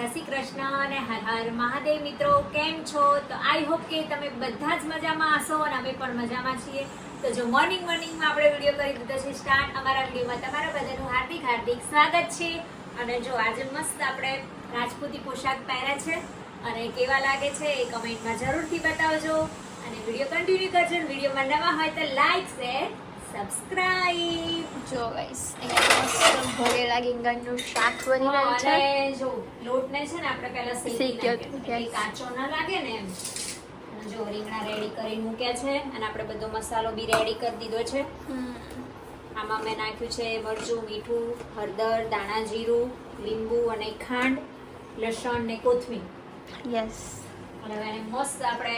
જય શ્રી કૃષ્ણ અને હર હર મહાદેવ મિત્રો, કેમ છો? તો આઈ હોપ કે તમે બધા જ મજામાં હશો અને અમે પણ મજામાં છીએ. તો જો મોર્નિંગમાં આપણે વિડીયો કરી દીધો છે સ્ટાર્ટ. અમારા વિડીયોમાં તમારા બધાનું હાર્દિક સ્વાગત છે. અને જો આજે મસ્ત આપણે રાજપૂતી પોશાક પહેર્યા છે અને કેવા લાગે છે એ કમેન્ટમાં જરૂરથી બતાવજો અને વિડીયો કન્ટિન્યુ કરજો. વિડીયોમાં નવા હોય તો લાઈક શેર સબસ્ક્રાઇબ. જો ગાઈસ અહીંયા મસ્ત ભરેલા રીંગણનું શાક બની રહ્યું છે. અને જો લોટને છે ને આપણે પહેલા શેકી શેક્યો નાખીએ એટલે કાચો ના લાગે ને એમ. અને જો રીંગણા રેડી કરીને મૂક્યા છે અને આપણે બધો મસાલો બી રેડી કરી દીધો છે. આમાં મેં નાખ્યું છે મરચું, મીઠું, હળદર, દાણા જીરું, લીંબુ અને ખાંડ, લસણ ને કોથમીર. યસ, અને હવે એને મસ્ત આપણે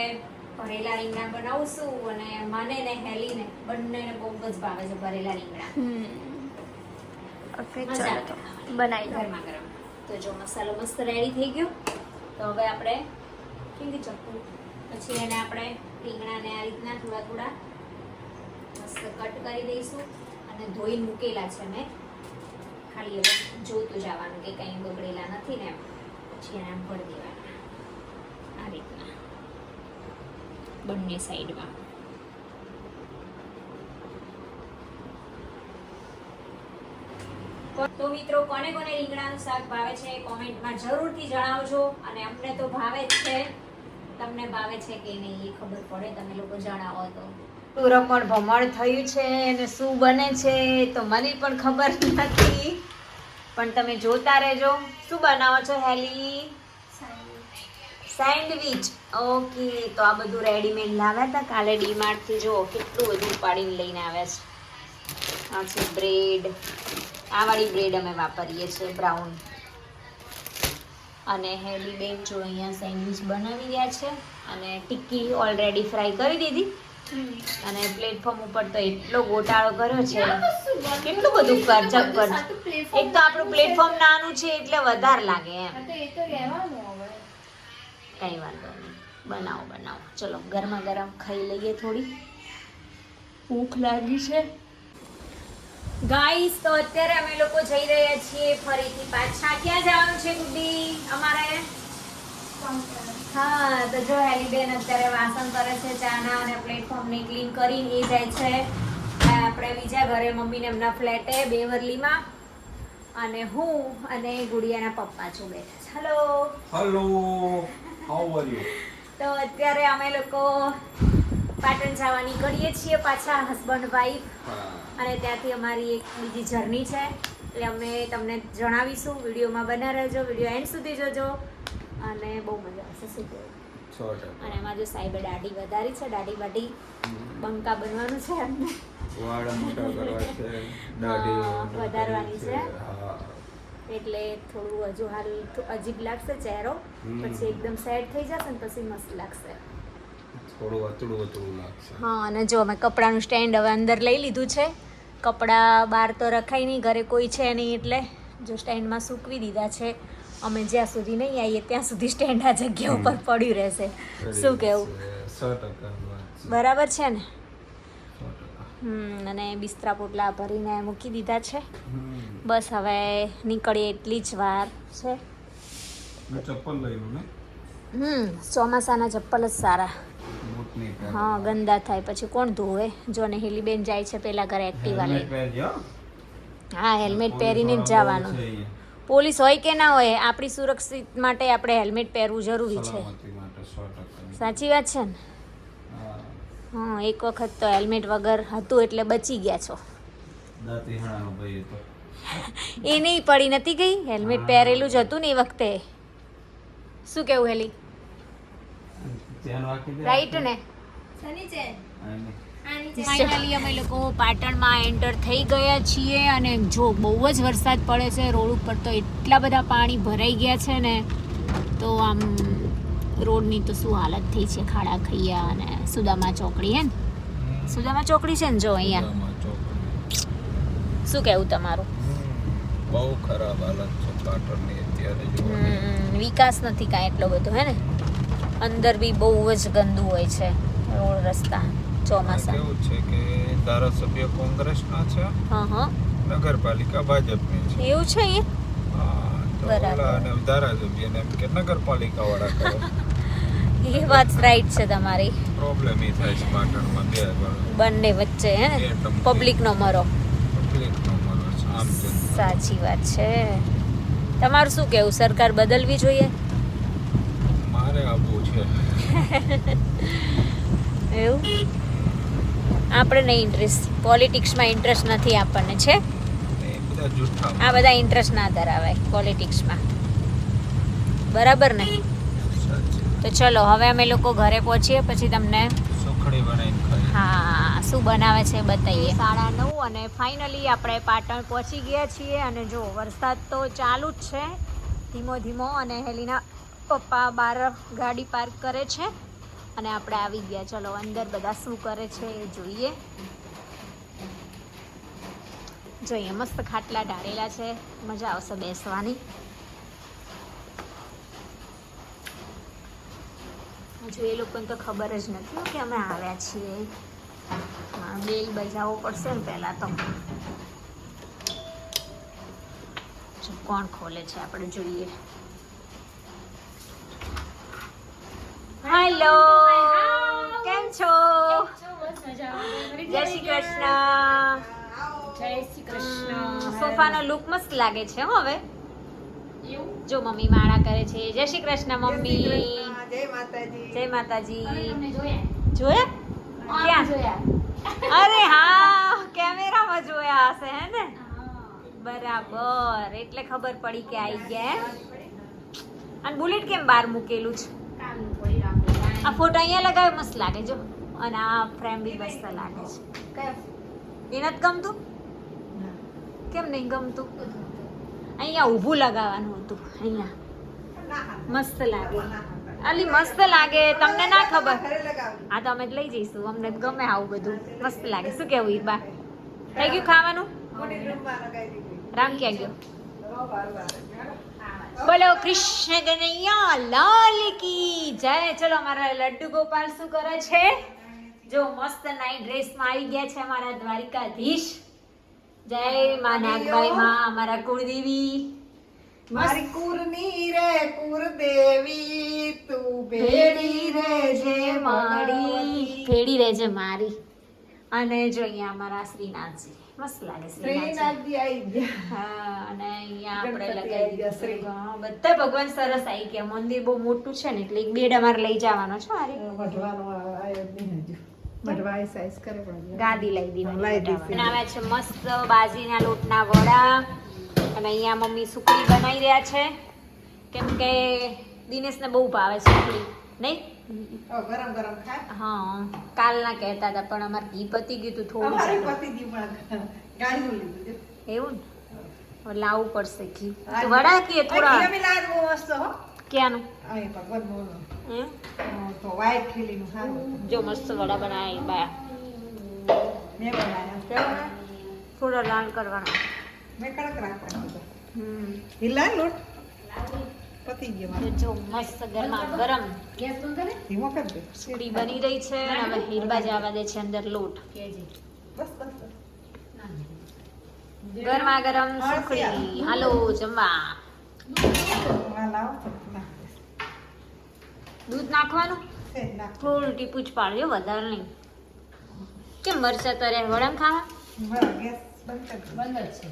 ભરેલા રીંગણા બનાવશું અને મને ને હેલીને બંનેને બહુ જ ભાવે છે ભરેલા રીંગણા. ઓકે ચાલો તો બનાવી દો ગરમા ગરમ. તો જો મસાલો મસ્ત રેડી થઈ ગયો. તો હવે આપણે ઠીક ચપ્પુ પછી એને આપણે રીંગણાને આ રીતના થોડા થોડા મસ્ત કટ કરી દઈશું અને ધોઈ મૂકેલા છે મેં. ખાલી હવે જોતું જવાનું કે કંઈ બગડેલા નથી ને એમ. પછી એને આમ ભરી દેવાના આ રીતના બંને સાઈડમાં. તો મિત્રો, કોને કોને રીંગણાનું શાક ભાવે છે કોમેન્ટમાં જરૂરથી જણાવજો. અને અમને તો ભાવે જ છે, તમને ભાવે છે કે નહીં એ ખબર પડે, તમે લોકો જણાવો તો. પૂરો પણ ભમણ થયું છે અને શું બને છે તો મને પણ ખબર નથી, પણ તમે જોતા રહેજો. શું બનાવો છો હેલી? સેન્ડવિચ. ઓકે, તો આ બધું રેડીમેડ લાવ્યા હતા કાલે ડીમાર્ટથી. જો કેટલું બધું ઉપાડીને લઈને આવ્યા છે. આ છે બ્રેડ, આ વાળી બ્રેડ અમે વાપરીએ છીએ બ્રાઉન. અને હેલી બેન જો અહીંયા સેન્ડવિચ બનાવી રહ્યા છે અને ટિક્કી ઓલરેડી ફ્રાય કરી દીધી. અને પ્લેટફોર્મ ઉપર તો એટલો ગોટાળો કર્યો છે, કેટલું બધું કરચક કર. એક તો આપણું પ્લેટફોર્મ નાનું છે એટલે વધારે લાગે એમ. કઈ વાંધો નહીં, બનાવો બનાવો. ચલો ગરમા ગરમ ખાઈ લઈએ. થોડી ભૂખ લાગી છે ગાઈસ. તો અત્યારે અમે લોકો જઈ રહ્યા છીએ ફરીથી પાછા. ક્યાં જવાનું છે ગુડ્ડી અમારે? હા, તો જો હેલીબેન અત્યારે વાસણ કરે છે ચાના અને પ્લેટફોર્મને ક્લીન કરીને એ જાય છે આપણે બીજા ઘરે મમ્મીને એમના ફ્લેટે બેવરલીમાં. અને હું અને ગુડિયાના પપ્પા છું બેઠા છે. Hello hello, how are you? તો અત્યારે અમે લોકો પાટણ જવા નીકળીએ છીએ પાછા, હસબન્ડ વાઈફ. અને ત્યાંથી અમારી એક બીજી જર્ની છે એટલે અમે તમને જણાવીશું. વિડીયોમાં બના રહેજો, વિડીયો એન્ડ સુધી જોજો અને બહુ મજા આવશે. શું કહેવું? અને એમાં જો સાહેબે દાઢી વધારી છે, દાઢી બાઢી બંકા બનવાનું છે અમને. વાળ મોટા કરવા છે, દાઢી વધારવાની છે. હા, એટલે થોડું હજુ હાલ અજીબ લાગશે ચહેરો, પછી એકદમ સેટ થઈ જશે ને પછી મસ્ત લાગશે. થોડું અતડું લાગશે. હા, અને જો અમે કપડાનું સ્ટેન્ડ હવે અંદર લઈ લીધું છે. કપડાં બહાર તો રખાય નહીં, ઘરે કોઈ છે નહીં એટલે જો સ્ટેન્ડમાં સૂકવી દીધા છે. અમે જ્યાં સુધી નહીં આવીએ ત્યાં સુધી સ્ટેન્ડ આ જગ્યા ઉપર પડ્યું રહેશે. શું કહેવું? 100% બરાબર છે ને? અને બિસ્તરા પોટલા ભરીને મૂકી દીધા છે. બસ હવે નીકળીએ એટલી જ વાર છે. ચપ્પલ લઈ લો ને. ચોમાસાના ચપ્પલ જ સારા. બૂટ નહીં પહેર. હા, ગંદા થાય પછી કોણ ધોવે. જો ને હેલીબેન જાય છે પેલા ઘરે એક્ટિવા લઈ. હેલ્મેટ પહેરજો. હા, હેલ્મેટ પહેરીને જ જવાનું. પોલીસ હોય કે ના હોય, આપણી સુરક્ષિત માટે આપણે હેલ્મેટ પહેરવું જરૂરી છે. સલામતી માટે 100%. સાચી વાત છે ને? હા, હા, એક વખત તો હેલ્મેટ વગર હતું એટલે બચી ગયા છો. દાંતી હણાનો ભાઈ તો. એ નહીં પડી નથી ગઈ, હેલ્મેટ પહેરેલું જ હતું ને એ વખતે. શું કેવું હેલી? ધ્યાન રાખી દે. રાઈટ ને? ફાઇનલી અમે લોકો પાટણમાં એન્ટર થઈ ગયા છીએ અને જો બહુ જ વરસાદ પડે છે. રોડ ઉપર તો એટલા બધા પાણી ભરાઈ ગયા છે ને, તો આમ રોડની તો શું હાલત થઈ છે. ખાડા ખૈયા અને સુદામા ચોકડી હે ને? સુદામા ચોકડી છે ને જો અહીંયા. શું કહેવું તમારું? બહુ ખરાબ હાલત છે પાટણની અત્યારે. જોવાની વિકાસ નથી કાંઈ એટલો બધો હે ને? અંદર બી બહુ જ ગંદુ હોય છે રોડ રસ્તા ચોમાસા. કેવું છે કે ધારાસભ્ય કોંગ્રેસના છે, હા હા, નગરપાલિકા ભાજપની છે. એવું છે એ? હા, તો બરાબર. ઓલા અને ધારાસભ્યને એમ કે નગરપાલિકા વાળા કરે એ વાત રાઈટ છે તમારી. પ્રોબ્લેમ એ થાય છે પાટણમાં બંને વચ્ચે હે બે ટંકી. પબ્લિક નો મરો. પબ્લિકનો મનો છે આમ છે સાચી વાત છે. તમારું શું કેવું, સરકાર બદલવી જોઈએ? મારે આવવું છે એવું આપણે નહીં ઇન્ટરેસ્ટ, પોલિટિક્સમાં ઇન્ટરેસ્ટ નથી આપણને છે. એ બધા જૂઠા આ બધા ઇન્ટરેસ્ટ ના ધરાવાય પોલિટિક્સમાં, બરાબર ને? સાચી તો ચલો હવે અમે લોકો ઘરે પહોંચીએ, પછી તમને સુખડી બનાવીને ખાઈ હા શું બનાવે છે બતાવીએ. 9:30 અને ફાઇનલી આપણે પાટણ પહોંચી ગયા છીએ. અને જો વરસાદ તો ચાલુ જ છે ધીમો ધીમો, અને હેલીના પપ્પા બહાર ગાડી પાર્ક કરે છે અને આપણે આવી ગયા. ચલો અંદર બધા શું કરે છે એ જોઈએ. જોઈએ મસ્ત ખાટલા ઢાળેલા છે, મજા આવશે બેસવાની. હજુ એ લોકોને તો ખબર જ નથી કે અમે આવ્યા છીએ. હા બેલ બજાવવો પડશે ને પહેલાં તો. જો કોણ ખોલે છે આપણે જોઈએ. હેલો, કેમ છો? જય શ્રી કૃષ્ણ. જય શ્રી કૃષ્ણ. સોફાનો લુક મસ્ત લાગે છે હો હવે. જો મમ્મી માળા કરે છે. જય શ્રી કૃષ્ણ મમ્મી. જય માતાજી. જોયા? ક્યાં? અરે હા, કેમેરામાં જોયા હશે હે ને? બરાબર, એટલે ખબર પડી કે આવી ગયા. અને બુલેટ કેમ બહાર મૂકેલું છે? આ ફોટો અહીંયા લગાવ્યો મસ્ત લાગે જો. અને આ ફ્રેમ બી મસ્ત લાગે છે. એ નથી ગમતું? કેમ નહીં ગમતું? અહીંયા ઊભું લગાવવાનું હતું. અહીંયા મસ્ત લાગે. અલી મસ્ત લાગે, તમને ના ખબર? હા તો અમે જ લઈ જઈશું, અમને તો ગમે આવું બધું, મસ્ત લાગે. શું કેવું ઈબા? થઈ ગયું ખાવાનું? રામ ક્યાં ગયો? બોલો કૃષ્ણ કનૈયા લાલ કી જય. ચલો અમારા લડ્ડુ ગોપાલ શું કરે છે? જો મસ્ત નાઈ ડ્રેસમાં આવી ગયા છે અમારા દ્વારિકાધીશ. જય મા નાગબાઈ માં, અમારા કુળદેવી. મારી કુરની રે કુરદેવી તું ભેડી રેજે મારી, ભેડી રેજે મારી. અને જો અહીંયા અમારા શ્રીનાથજી મસ્ત લાગે. શ્રીનાથજી શ્રીનાથજી આવી ગયા. હા, અને અહીંયા આપણે ગણપતિ લગાવી આવી ગયા, શ્રી. દીધું. હા, બધા ભગવાન સરસ આવી ગયા. મંદિર બહુ મોટું છે ને એટલે એક બેડ અમારે લઈ જવાનો છે. અરે મઢવાનો આયો જ નહીં હજુ. મઢવા એ size કરે પણ ગાદી લઈ દીધી. લઈ દીધી. અને આવ્યા છે મસ્ત બાજરીના લોટના વડા. અને અહીંયા મમ્મી સુખડી બનાવી રહ્યા છે, કેમ કે દિનેશને બહુ ભાવે સુખડી નહીં. ગરમ ગરમ ખાય. હા કાલના કહેતા હતા પણ અમારે ઘી પતી ગયું હતું અમારે થોડું. પતિ દી પણ ગાડીનું લીધું છે. એવું ને હવે લાવવું પડશે ઘી. આ તો વડા કે ઘી થોડા અમે લાવ્યા બહુ મસ્ત હો. ક્યાંનું? અહીં ભગવાનનું એમ? તો white ખીલીનું સારું હતું. જો મસ્ત વડા બનાવી બા. મેં બનાવ્યા. થોડો લાલ કરવાનો. મેં કડક રાખવાનો હતો. હમ ઢીલા લોટ પતી ગયો તો મારો. જો મસ્ત ગરમા ગરમ ધીમો કરી દે. સુખડી બની રહી છે અને હવે હીરબા જવા દે છે અંદર લોટ. બસ બસ બસ. ગરમા ગરમ સુખડી. હાલો જમવા. આ લાવો તો નાખ દે. દૂધ નાખવાનું છે, નાખ. થોડું ટીપું જ પાડજો, વધારે નહીં. કેમ મરચા તરે વડામ ખાવા? બરાબર, ગેસ બંધ કરી દે.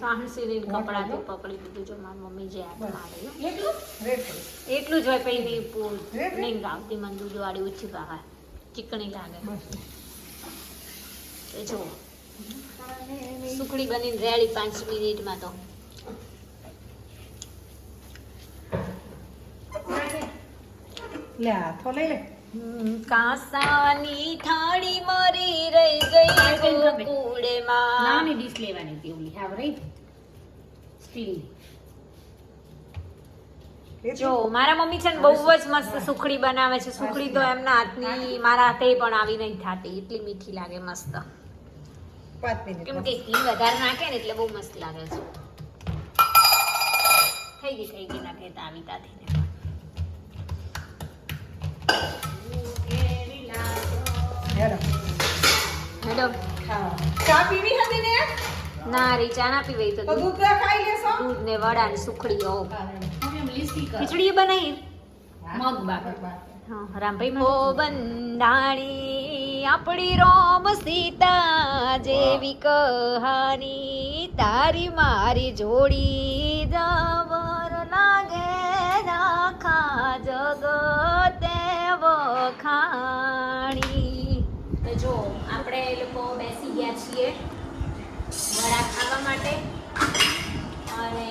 સાહસીને કપડાથી પકડી દીધું. જો મારી મમ્મી જે આ મારે રેડ કરી. એટલું જ હોય પછી રેડ? નહીં ગાવતી મને દૂધ વાળી ઓછી ભાવે, ચીકણી લાગે. બસ. તો જો સુખડી બનીને રેડી 5 મિનિટમાં. તો લે હાથો લઈ લે. કાસાની થાળી મારી રહી ગઈ ગોકુળમાં. નાની ડીશ લેવાની હતી ઓલી હાવ રહી સ્ટીલ. જો મારા મમ્મી છે ને બહુ જ મસ્ત સુખડી બનાવે છે. સુખડી તો એમના હાથની મારા હાથે પણ આવી નહીં થતી, એટલી મીઠી લાગે મસ્ત. 5 મિનિટ. કેમ કે ઘી વધારે નાખે ને એટલે બહુ મસ્ત લાગે છે. થઈ ગઈ નાખે તો આવી તાથી ને. હેડો. હેડો ખાવા. ચા પીવી હતી ને? ના રે ચા ના પીવાય તો તો દૂધ ના ખાઈ લેશો દૂધ ને વડા ને સુખડી હો ખીચડી બનાવી મગ બાફે હા રામભાઈ ઓ બંધાણી આપણી રોમ સીતા જેવી કહાની તારી મારી જોડી જબર લાગે રાખા જગતે વખાણી તો જો આપણે લોકો બેસી ગયા છીએ વડા ખાવા માટે અને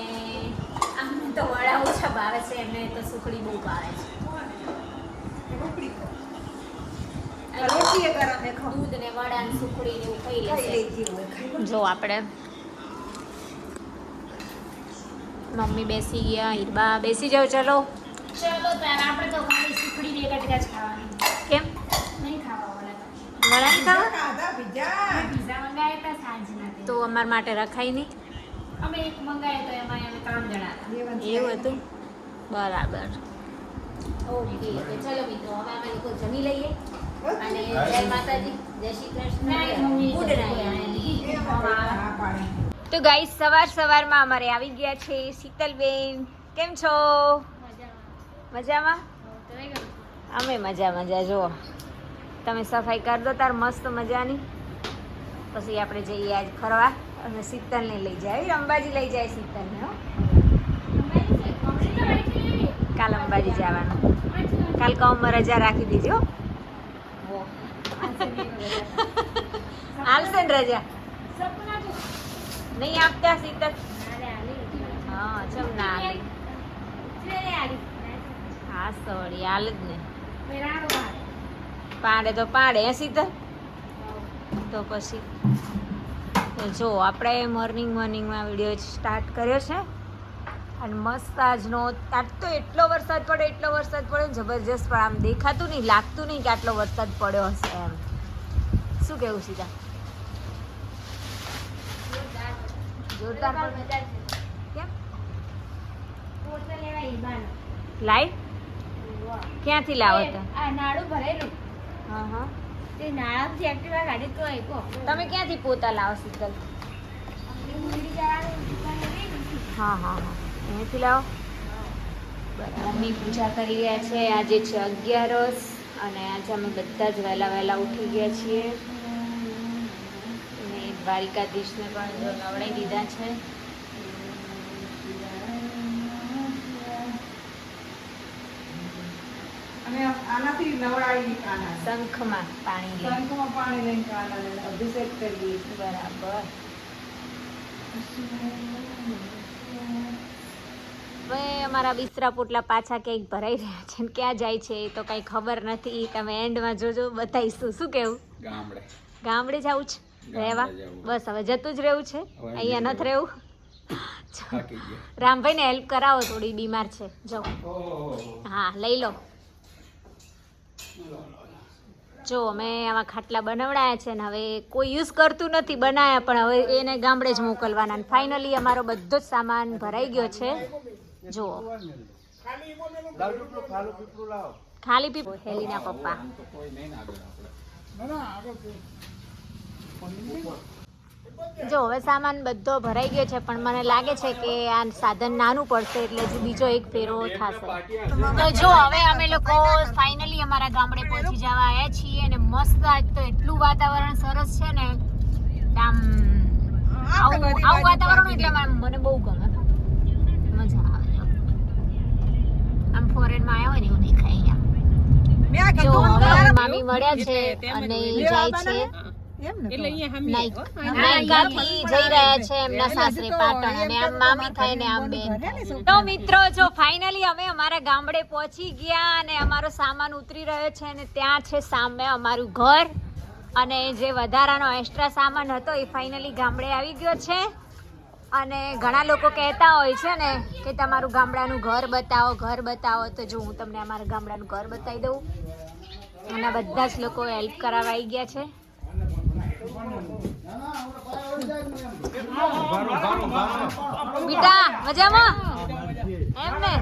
આમને તો વડા ઓછા ભાવે છે એમને તો સુખડી બહુ ભાવે છે રોટલી એ ગરમ દેખો દૂધ ને વડા ને સુખડી ને એવું ખાઈ લેશે જો આપણે મમ્મી બેસી ગયા હીરબા બેસી જાઓ ચલો ચલો તાર આપણે તો ખાલી સુખડી ને એક જ ખાવાની કેમ નહીં ખાવા વડા નહીં ખાવા ખાધા બીજા પીઝા મંગાયા હતા સાંજના તો અમાર માટે રખાય નહીં અમે એક મંગાયા તો એમાં અમે 3 જણા હતા એવું હતું બરાબર ઓકે તો ચલો મિત્રો હવે અમે લોકો જમી લઈએ અને જય માતાજી જય શ્રી કૃષ્ણ ગુડ નાઇટ તો ગાઈસ સવારમાં અમારે આવી ગયા છે શીતલબેન કેમ છો મજામાં અમે મજા જો તમે સફાઈ કરી દો તાર મસ્ત મજાની પછી આપણે જઈએ આજ ફરવા અને શીતલને લઈ જાય અંબાજી લઈ જાય શીતલને હો કાલ અંબાજી જવાનું કાલ કમ રજા રાખી દીજો હાલશે ને રજા નહીં આપતા શીતલ હા ચમ ના હા સોરી હાલ જ ને પાડે તો પાડે શીતલ તો પછી જો આપણે મોર્નિંગમાં વિડીયો સ્ટાર્ટ કર્યો છે અને મસ્ત આજનો આજ તો એટલો વરસાદ પડ્યો ને જબરજસ્ત પણ આમ દેખાતું નહીં લાગતું નહીં કે આટલો વરસાદ પડ્યો હશે એમ શું કેવું સીધા જોરદાર કેમ લાઈટ ક્યાંથી લાવો તો આ નાળું ભરેલું હા હા તે નાળાથી એક્ટિવા ગાડી તો આપ્યો તમે ક્યાંથી પોતા લાવો શીતલ હા અહીંયાથી લાવો બરાબર મમ્મી પૂજા કરી રહ્યા છે આજે છે 11 અને આજે અમે બધા જ વહેલા ઉઠી ગયા છીએ અને દ્વારિકાધીશને પણ જો નવડાવી દીધા છે અને આનાથી નવડાવી કાના શંખમાં પાણી લઈ શંખમાં પાણી લઈને કાનાને અભિષેક કરીએ બરાબર હવે અમારા બિસ્તરા પોટલા પાછા ક્યાંક ભરાઈ રહ્યા છે ને ક્યાં જાય છે એ તો કંઈ ખબર નથી તમે એન્ડમાં જોજો બતાવીશું શું કેવું ગામડે જવું છે રહેવા બસ હવે જતું જ રહેવું છે અહીંયા નથી રહેવું રામભાઈને હેલ્પ કરાવો થોડી બીમાર છે જાઓ હા લઈ લો જો અમે આવા ખાટલા બનાવડાયા છે ને હવે કોઈ યુઝ કરતું નથી બનાવ્યા પણ હવે એને ગામડે જ મોકલવાના અને ફાઇનલી અમારો બધો જ સામાન ભરાઈ ગયો છે જો ખાલી પીપું હેલીના પપ્પા જો હવે સામાન બધો ભરાઈ ગયો છે પણ મને લાગે છે કે આ સાધન નાનું પડશે એટલે હજુ બીજો એક ફેરો થશે તો જો હવે અમે લોકો ફાઇનલી અમારા ગામડે પહોંચી જવા આવ્યા છીએ અને મસ્ત આજ તો એટલું વાતાવરણ સરસ છે ને આમ આવું વાતાવરણ એટલે મને બહુ ગમે મજા આવે આમ ફોરેનમાં આવ્યા હોય ને એવું દેખાય અહીંયા જો હવે મામી મળ્યા છે અને જાય છે નાયકાથી જઈ રહ્યા છે એમના સાસરે પાટણ અને આમ મામી થાય ને આમ બેન તો મિત્રો જો ફાઇનલી અમે અમારા ગામડે પહોંચી ગયા અને અમારો સામાન ઉતરી રહ્યો છે અને ત્યાં છે સામે અમારું ઘર અને જે વધારાનો એક્સ્ટ્રા સામાન હતો એ ફાઇનલી ગામડે આવી ગયો છે અને ઘણા લોકો કહેતા હોય છે ને કે તમારું ગામડાનું ઘર બતાવો તો જો હું તમને અમારા ગામડાનું ઘર બતાવી દઉં અને બધા જ લોકો હેલ્પ કરાવવા આવી ગયા છે બેટા મજામાં એમ ને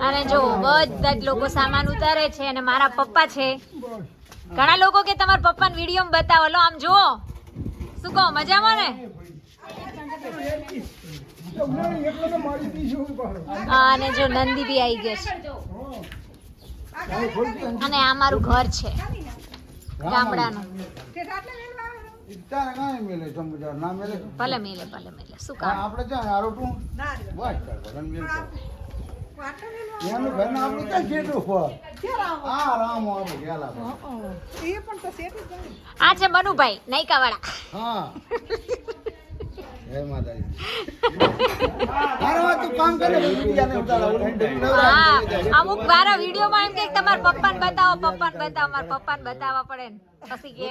અને જો બધા જ લોકો સામાન ઉતારે છે અને મારા પપ્પા છે ઘણા લોકો કે તમારા પપ્પાને વિડીયો બતાવો લો આમ જુઓ શું કહો મજામાં ને? અને જો નંદી બી આવી ગયા છે અને આ મારું ઘર છે ગામડાનું. ભલે મેલે શું કામ આ છે મનુભાઈ નાયકા વાળા. અમુક વાર વિડીયો માં એમ કે તમારા પપ્પાને બતાવો મારા પપ્પાને બતાવવા પડે ને પછી કે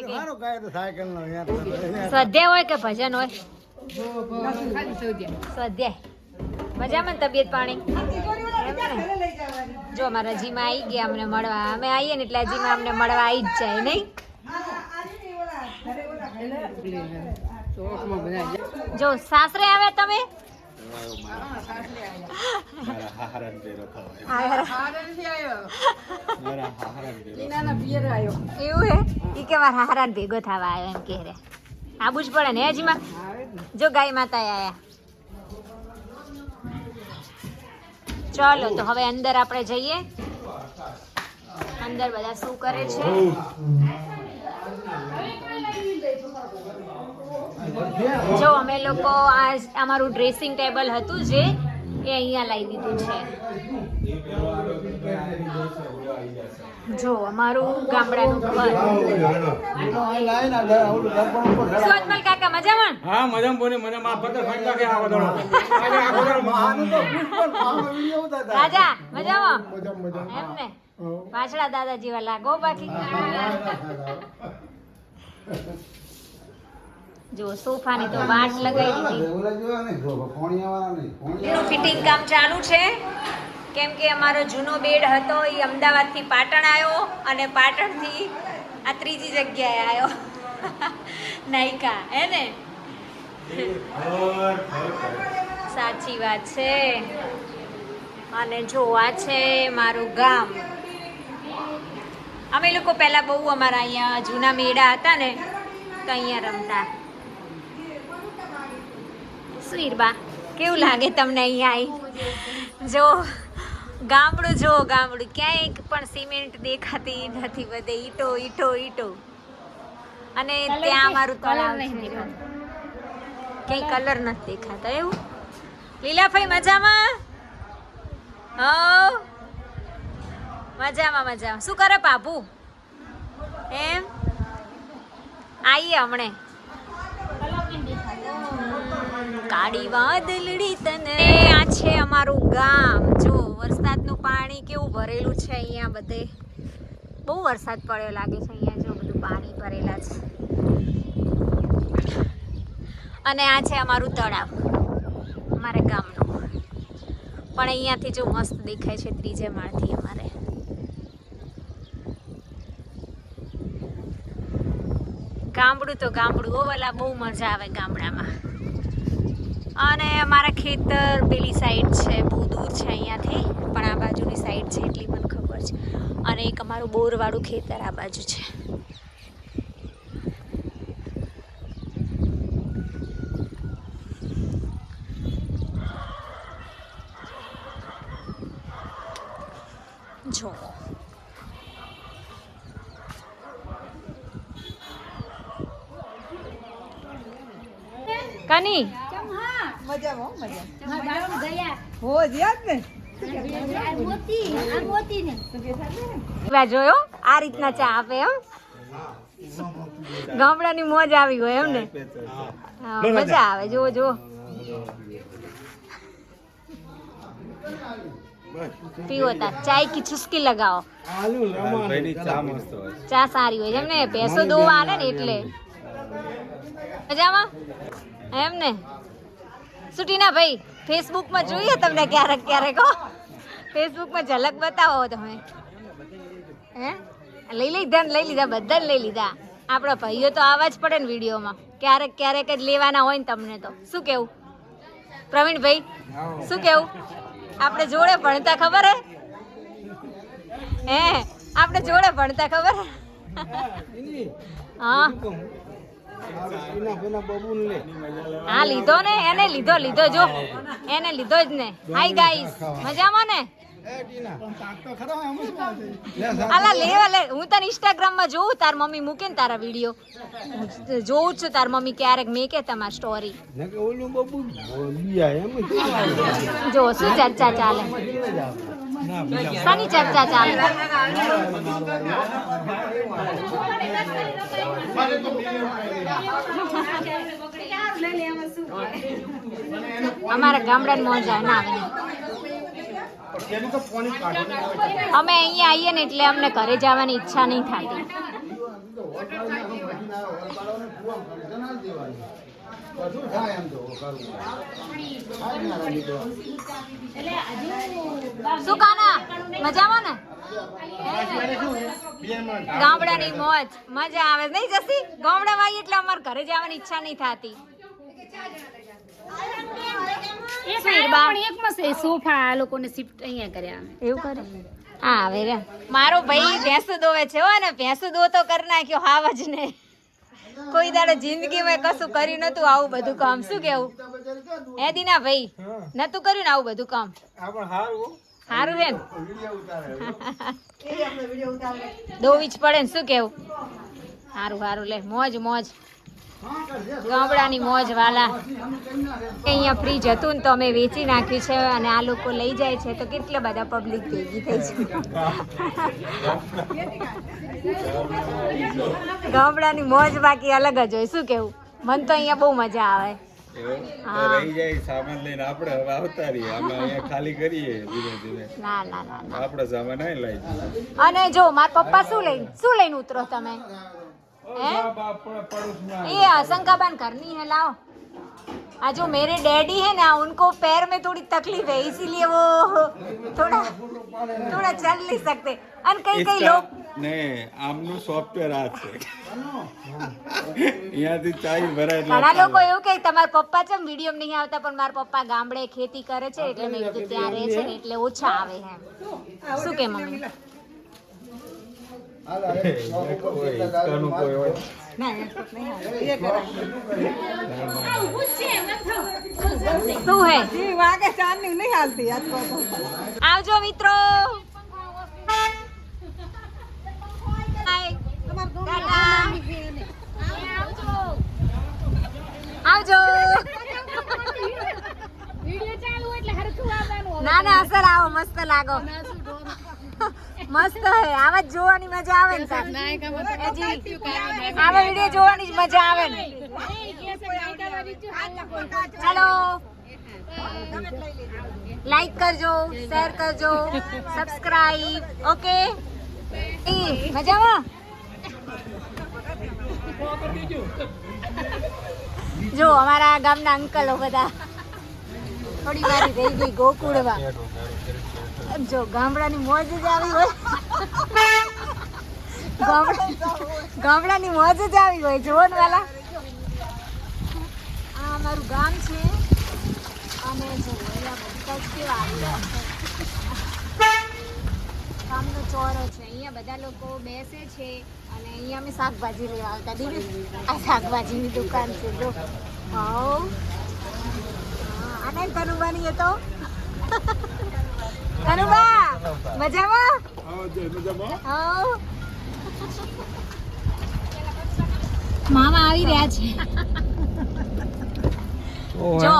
સ્વાધ્યાય હોય કે ભજન હોય? સ્વાધ્યાય. મજામાં તબિયત પાણી? જો અમારા રજીમાં આવી ગયા અમને મળવા. અમે આવીએ ને એટલે રજીમાં અમને મળવા આવી જ જાય નહીં. જો સાસરે આવે તમે એવું હે ઈ કે મારા હારાને ભેગો થવા આવ્યો એમ કે રે આબુ જ પડે ને હજીમાં. જો ગાય માતા આયા. ચાલો તો હવે અંદર આપણે જઈએ. અંદર બધા શું કરે છે? જો અમે લોકો આ અમારું ડ્રેસિંગ ટેબલ હતું જે એ અહીંયા લાવી દીધું છે. જો અમારું ગામડાનું ઘર. સુવતમલ કાકા મજામાં? હા મજામાં બોને મને માં પતર ફાંટા કે આવો દડો રાજા મજામાં? એમ ને વાછડા દાદા જેવા લાગો બાકી. જો સોફાની તો વાટ લગાવી દીધી. ફિટિંગ કામ ચાલુ છે કેમ કે અમારો જૂનો બેડ હતો એ અમદાવાદથી પાટણ આવ્યો અને પાટણથી આ ત્રીજી જગ્યાએ આવ્યો નાયકા હે ને. સાચી વાત છે. અને જો આ છે મારું ગામ. અમે લોકો પહેલા બહુ અમારા અહીંયા જૂના મેળા હતા ને તો અહીંયા રમતા. સુઈરબા કેવું લાગે તમને અહીંયા આવી? જો ગામડું ક્યાંય પણ સિમેન્ટ દેખાતી નથી, બધે ઈટો ઈટો ઈટો. અને ત્યાં અમારું તળાવ છે, ક્યાંય કલર નથી દેખાતો. એવું લીલાભાઈ મજામાં? હા મજામાં. શું કરે બાબુ? એમ આઈએ હમણે. કાળી વાદળડી તને. આ છે અમારું ગામ. જો વરસાદનું પાણી કેવું ભરેલું છે અહીંયા બધે. બહુ વરસાદ પડ્યો લાગે છે અહીંયા. જો બધું પાણી ભરેલા છે. અને આ છે અમારું તળાવ અમારા ગામનું. પણ અહીંયાથી જો મસ્ત દેખાય છે ત્રીજે માળથી અમારે. ગામડું તો ગામડું ઓલા બહુ મજા આવે ગામડામાં. અને અમારા ખેતર પેલી સાઈડ છે, બહુ દૂર છે અહીંયાથી, પણ આ બાજુની સાઈડ છે એટલી મને ખબર છે. અને એક અમારું બોરવાળું ખેતર આ બાજુ છે. જો કાની જોયો આ રીતના ચા આપે એમ. ગામડાની મોજ આવી હોય એમ ને. મજા આવે. જો જો પીવો તા ચાય કી ચુસ્કી લગાવો. ચા સારી હોય એમ ને. ભેંસો દોવા આલે ને એટલે. મજામાં એમ ને. સુટીના ભાઈ ફેસબુકમાં જોઈએ તમને ક્યારેક હો. ફેસબુકમાં ઝલક બતાવો તમે. હે લઈ લીધા બધાને લઈ લીધા. આપણા ભાઈઓ તો આવવા જ પડે ને વિડીયોમાં. ક્યારેક જ લેવાના હોય ને તમને તો. શું કેવું પ્રવીણભાઈ? શું કેવું? આપણે જોડે ભણતા ખબર હે? આપણે જોડે ભણતા ખબર? હા હા લીધો ને, એને લીધો જો, એને લીધો જ ને. હાય ગાઈસ, મજામાં ને? અલા લે, હું તને ઇન્સ્ટાગ્રામ માં જોઉં, તાર મમ્મી મૂકે ને તારા વિડીયો જોઉં છું. તાર મમ્મી ક્યારેક મેકે તમારી સ્ટોરી. જો શું ચર્ચા ચાલે, શાની ચર્ચા ચાલે? અમારા ગામડાની મોજ ના આવે. અમે અહીંયા આવીએ ને એટલે અમને ઘરે જવાની ઈચ્છા નહીં થતી. શું કાના, મજામાં ને? ગામડાની મોજ મજા આવે નહીં જસી? ગામડામાં આવીએ એટલે અમારે ઘરે જવાની ઈચ્છા નહીં થતી. સોફા આ લોકોને શિફ્ટ અહીંયા કર્યા. એવું કરે? હા હવે રે મારો ભાઈ ભેંસું દોવે છે હો, ને ભેંસું દો તો કરી નાખ્યો હાવ જ ને. કોઈ દાડે જિંદગીમાં કશું કર્યું નતું આવું બધું કામ. શું કેવું હે દીના ભાઈ, નતું કર્યું ને આવું બધું કામ? સારું હે ને, દોવી જ પડે ને. શું કેવું? સારું લે, મોજ મોજ, ગામડાની મોજ વાલા. અહીંયા ફ્રીજ હતું ને તો અમે વેચી નાખ્યું છે અને આ લોકો લઈ જાય છે તો કેટલા બધા પબ્લિક ભેગી થઈ છે. ગામડાની મોજ બાકી અલગ જ હોય. શું કેવું? મને તો અહીંયા બહુ મજા આવે. રહી જાય સામાન લઈને આપણે હવે આવતા રહીએ, અમે અહીંયા ખાલી કરીએ ધીરે ધીરે. ના આપણે સામાન અહીં લઈ જઈએ. અને જો મારા પપ્પા શું લઈને ઉતરો તમે? ये आशंकाबान करनी है, लाओ. आज जो मेरे डैडी है ना उनको पैर में थोड़ी तकलीफ है इसीलिए वो थोड़ा चल नहीं सकते. और कई लोग नहीं आमનું સોફ્ટવેર આ છે અહીંયાથી ચાઈ ભરાય. ઘણા લોકો એવું કે તમારા પપ્પા ચમ વિડીયો નહીં આવતા, પણ મારા પપ્પા ગામડે ખેતી કરે છે એટલે મેં કીધું ત્યાં રહે છે ને એટલે ઓછા આવે છે. શું કે મમ્મી? આવજો મિત્રો. આવજો. ના અસર આવો, મસ્ત લાગો. મસ્ત હે, આવા જ જોવાની મજા આવે ને. આવા વિડીયો જોવાની જ મજા આવે ને. ચલો લાઈક કરજો, શેર કરજો, સબસ્ક્રાઇબ. ઓકે મજામાં? જો અમારા ગામના અંકલો બધા થોડી વારી રહી ગઈ ગોકુળમાં. જો ગામડાની મોજ જ આવી હોય, ગામડાની મોજ જ આવી હોય. જોવો ને વાલા, આ અમારું ગામ છે અને જો બધા જ કેવા આવી ગામનો ચોરો છે. અહીંયા બધા લોકો બેસે છે અને અહીંયા અમે શાકભાજી લેવા આવતા. દીદી આ શાકભાજીની દુકાન છે. જો હા આનંદ કનુબાની એ તો કનુબા મજામાં? મામા આવી રહ્યા છે. જો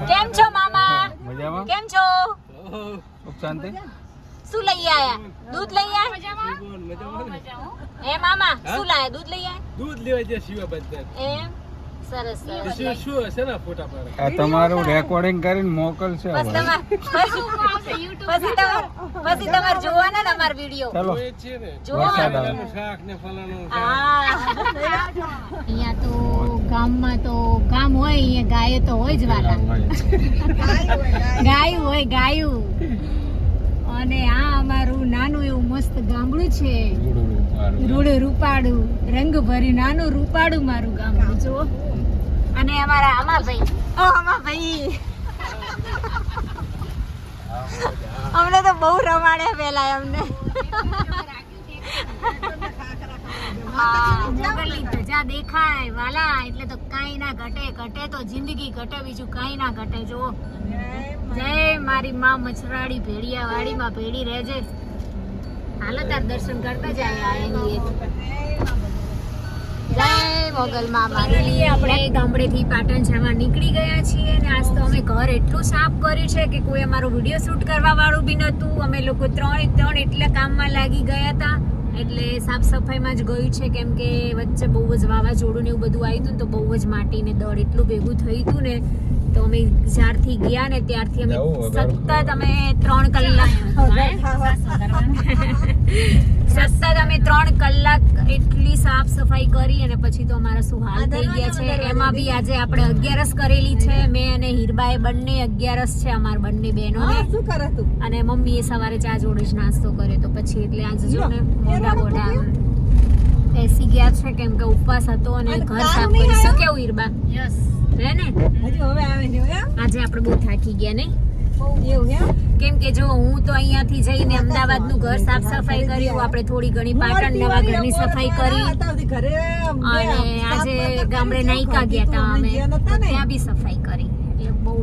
કેમ છો મામા? મજામાં? કેમ છો? શાંતિ. શું લઈ આયા? દૂધ લઈ આયા? એ મામા શું લાયા? દૂધ લઈ આયા? દૂધ લેવા જાય શિવા બંદર. એમ સરસ સરસ. શું હશે ને ફોટા પર આ તમારું રેકોર્ડિંગ કરીને મોકલશે. પછી તમારે જોવાના ને અમાર વિડિયો. ચલો જોવાનું શાક ને ફલાણું. અહીંયા તો ગામમાં તો ગામ હોય, અહીંયા ગાય તો હોય જ વાલા. ગાયું હોય ગાયું. અને આ અમારું નાનું એવું મસ્ત ગામડું છે. રૂડું રૂપાડું રંગ ભરી નાનું રૂપાડું મારું ગામડું. જો અને અમારા અમાભાઈ અમને તો બહુ રમાડ્યા પેલા. અમને મોગલની ધજા દેખાય વાલા એટલે તો કાંઈ ના ઘટે તો જિંદગી ઘટે, બીજું કાંઈ ના ઘટે. જો જય મારી માં મછરાડી ભેડિયા વાડીમાં ભેડી રહેજે. હાલો તાર દર્શન કરતા જાય એની જય મોગલ માં મારી. આપણે ગામડેથી પાટણ જવા નીકળી ગયા છીએ અને આજ તો અમે ઘર એટલું સાફ કર્યું છે કે કોઈ અમારો વિડીયો શૂટ કરવા વાળું બી નહોતું. અમે લોકો ત્રણ એટલા કામમાં લાગી ગયા હતા એટલે સાફ સફાઈમાં જ ગયું છે, કેમ કે વચ્ચે બહુ જ વાવાઝોડું ને એવું બધું આવ્યું હતું ને તો બહુ જ માટી ને દળ એટલું ભેગું થયું હતું ને તો અમે જ્યારથી ગયા ને ત્યારથી અમે સતત અમે 3 કલાક એટલી સાફ સફાઈ કરી અને પછી તો અમારા શું હાલ થઈ ગયા છે. એમાં બી આજે આપણે 11 કરેલી છે. મેં અને હીરબાએ બંને 11 છે અમાર બંને બહેનોને. શું કરે તું? અને મમ્મીએ સવારે ચા જોડે જ નાસ્તો કર્યો તો પછી એટલે આજે જો ને મોઢા બેસી ગયા છે કેમ કે ઉપવાસ હતો અને ઘર સાફ કરી. શું કેવું હીરબા? યસ હે ને? હજુ હવે આવે છે એમ? આજે આપણે બહુ થાકી ગયા નહીં? એવું એમ? કેમ કે જો હું તો અહીંયાથી જઈને અમદાવાદનું ઘર સાફ સફાઈ કર્યું, આપણે થોડી ઘણી પાટણ નવા ઘરની સફાઈ કરી ઘરે અને આજે ગામડે નાઈકા ગયા હતા અમે તો ત્યાં બી સફાઈ કરી એટલે બહુ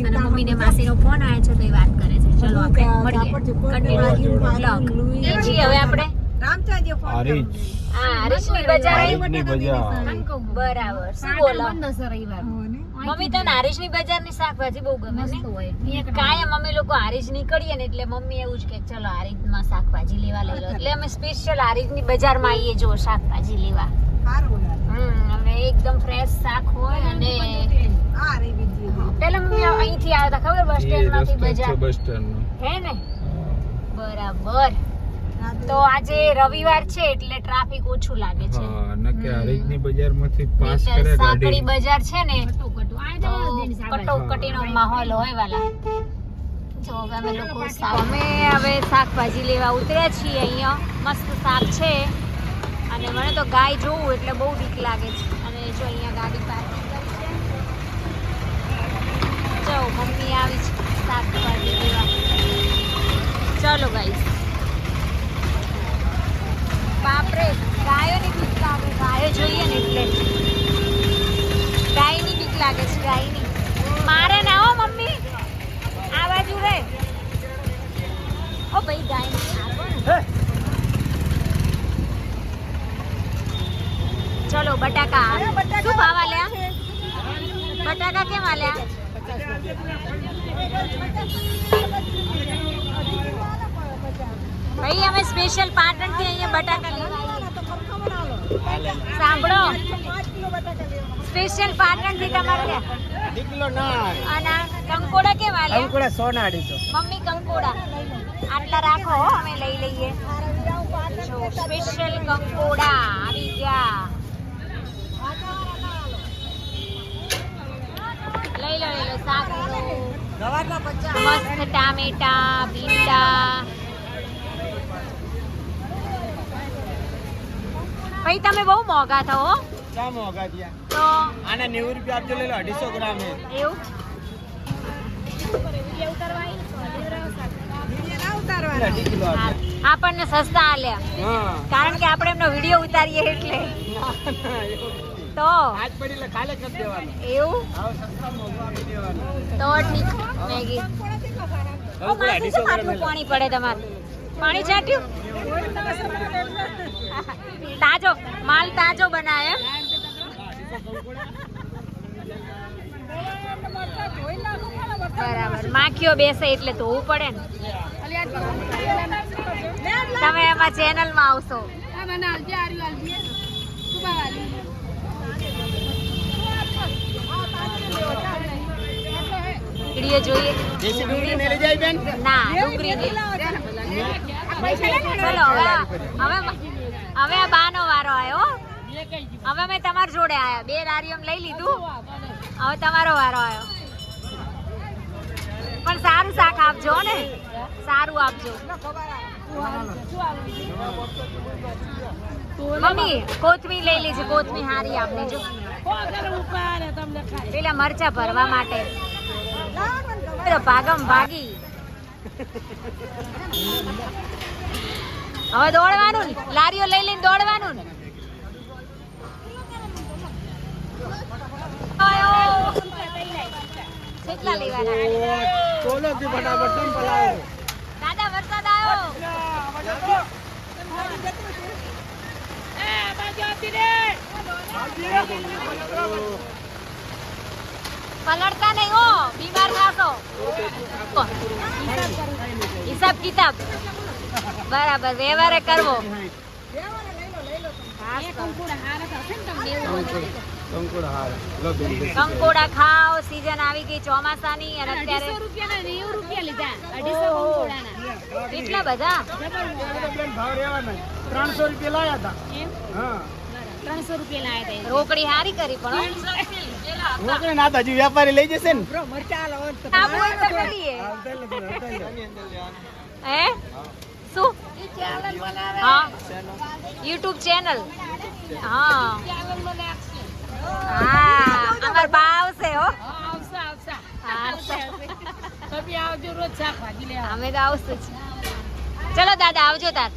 અને મમ્મીને માસીનો ફોન આવ્યો છે તો એ વાત કરે છે. ચલો આપણે મળીએ કન્ટિન્યુ બ્લોગ. હવે આપણે હરીજ હરીશની બજાર હરીશની બજાર. બરાબર. શું બોલો મમ્મી તને હારીજની બજારની શાકભાજી બહુ ગમે ને? કાયમ અમે લોકો હારીજ નીકળીએ ને એટલે મમ્મી એવું જ કે ચલો હારીજમાં શાકભાજી લેવા લઈ લો એટલે અમે સ્પેશિયલ હારીજની બજારમાં આવીએ જો શાકભાજી લેવા. અમે એકદમ ફ્રેશ શાક હોય અને પેલા મમ્મી અહીંથી આવ્યા હતા ખબર બસ સ્ટેન્ડ માંથી બજાર બસ સ્ટેન્ડ હે ને? બરાબર. તો આજે રવિવાર છે એટલે ટ્રાફિક ઓછું લાગે છે. હા નકે હરીજની બજારમાંથી પાસ કરે સાંકડી ગાડી. બજાર છે ને કટોકટીનો માહોલ હોય વાલા. જો અમે લોકો અમે હવે શાકભાજી લેવા ઉતર્યા છીએ. અહીંયા મસ્ત શાક છે અને મને તો ગાય જોવું એટલે બહુ બીક લાગે છે. અને જો અહીંયા ગાડી પાર્કિંગ કરી છે. જો મમ્મી આવી છે શાકભાજી લેવા. ચલો ગાઈસ. બાપરે ગાયોની બીક લાગે. ગાયો જોઈએ ને એટલે ગાયની બીક લાગે છે. ગાયની મારે ના હો મમ્મી આ બાજુ રે. ઓ ભાઈ ગાયની આગો ને. ચલો બટાકા શું ભાવ આલ્યા? બટાકા કેમ આલ્યા? ભાઈ અમે સ્પેશિયલ પાટણથી અહીંયા બટાકા લેવા આવીએ. સાંભળો સ્પેશિયલ પાટણથી તમારે અને કંકોડા કેમ આલ્યા? કંકોડા 100 મમ્મી કંકોડા આટલા રાખો હો, અમે લઈ લઈએ. જો સ્પેશિયલ કંકોડા આવી ગયા. લઈ લો શાક મસ્ત ટામેટા ભીંડા. ભાઈ તમે બહુ મોંઘા થો હો. ક્યાં મોંઘા થયા? તો આને 90 રૂપિયા આપજો, લઈ લો 250 ગ્રામ હે. એવું અઢી કિલો આપજો. આપણને સસ્તા આલ્યા હા કારણ કે આપણે એમનો વિડીયો ઉતારીએ એટલે તો આજ પડી એટલે કાલે કરી દેવાનું. એવું આવો સસ્તા મોંઘું આપી દેવાનું. તો ઠીક મેગી. ઓ માસી શું આટલું પાણી પડે તમારે? પાણી છાટ્યું? તાજો માલ તાજો બનાવે એમ? બરાબર. માખીઓ બેસે એટલે ધોવું પડે ને. તમે એમાં ચેનલમાં આવશો. વિડીયો જોઈએ? દેશી ડુંગળી ને લઈ જાય બેન? ના ડુંગળી નહીં. ચલો હવે આ બાનો વારો આવ્યો. હવે મેં તમારી જોડે આયા 2 લારીઓ લઈ લીધું. હવે તમારો વારો આવ્યો. પણ સારું શાક આપજો ને, સારું આપજો. મમ્મી કોથમીર લઈ લેજે. કોથમીર હારી આપને જો પેલા મરચા ભરવા માટે. ભાગમ ભાગી. હવે દોડવાનું ને, લારીઓ લઈ લઈને દોડવાનું ને. કેટલા લેવાના? ચોલોથી ફટાફટ સંપલ આવો. દાદા વરસાદ આવ્યો. પલળતા નહીં હો, બીમાર થાશો. હિસાબ કિતાબ બરાબર વ્યવહારે કરવો. કંકુડ હાર લો બેન કંકોડા ખાઓ, સીઝન આવી ગઈ ચોમાસાની અને અત્યારે કેટલા બધા બેન ભાવ રહેવાના 300 રૂપિયા લાયા હતા. હા રોકડી હારી કરી પણ રોકડે ના તો હજી વેપારી લઈ જશે ને. આબુ હોય તો કરીએ. હે શું? હા YouTube ચેનલ. હા હા અમાર બા આવશે હો. અમે તો આવશું જ. ચલો દાદા આવજો તાર.